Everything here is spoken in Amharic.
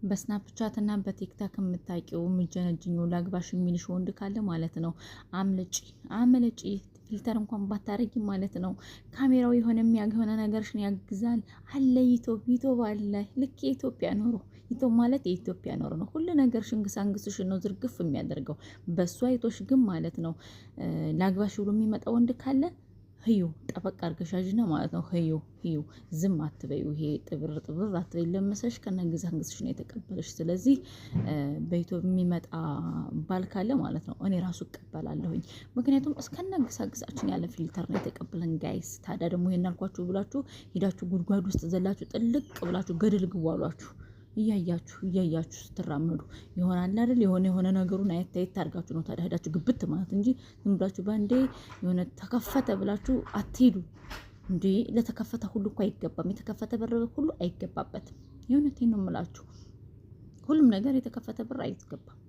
በስናፕቻት እና በቲክታክ የምታውቂው የምጀነጅኘው ላግባሽ የሚልሽ ወንድ ካለ ማለት ነው አምልጪ። ፊልተር እንኳን ባታረጊ ማለት ነው። ካሜራው የሆነ የሚያገሆነ ነገርሽን ያግዛል አለ ዩቲዩብ አለ። ልክ የኢትዮጵያ ኖሮ ዩቲዩብ ማለት የኢትዮጵያ ኖሮ ነው። ሁሉ ነገር ሽንግሳንግስሽ ነው ዝርግፍ የሚያደርገው። በሱ አይቶሽ ግን ማለት ነው ላግባሽ ብሎ የሚመጣ ወንድ ካለ ህዩ ጠበቅ አርገሻጅ ነው ማለት ነው። ህዩ ዝም አትበዩ። ይሄ ጥብር አትበይ። ለመሰሽ ከነግዛንግስሽ ነው የተቀበለሽ። ስለዚህ በዩቲዩብ የሚመጣ ባል ካለ ማለት ነው እኔ ራሱ እቀበላለሁኝ። ምክንያቱም እስከነግሳንግሳችን ያለ ፊልተር ነው የተቀበለን ጋይስ። ታዲያ ደግሞ ይሄን አልኳችሁ ብላችሁ ሄዳችሁ ጉድጓድ ውስጥ ዘላችሁ ጥልቅ ብላችሁ ገደል ግቡ አሏችሁ። እያያችሁ ስትራመዱ ይሆናል አይደል? የሆነ ነገሩን አየት አድርጋችሁ ነው ታዲያ ሄዳችሁ ግብት ማለት እንጂ ዝም ብላችሁ ባንዴ የሆነ ተከፈተ ብላችሁ አትሄዱ እንዴ። ለተከፈተ ሁሉ እኮ አይገባም። የተከፈተ በር ሁሉ አይገባበትም። የእውነቴን ነው የምላችሁ። ሁሉም ነገር የተከፈተ በር አይገባም።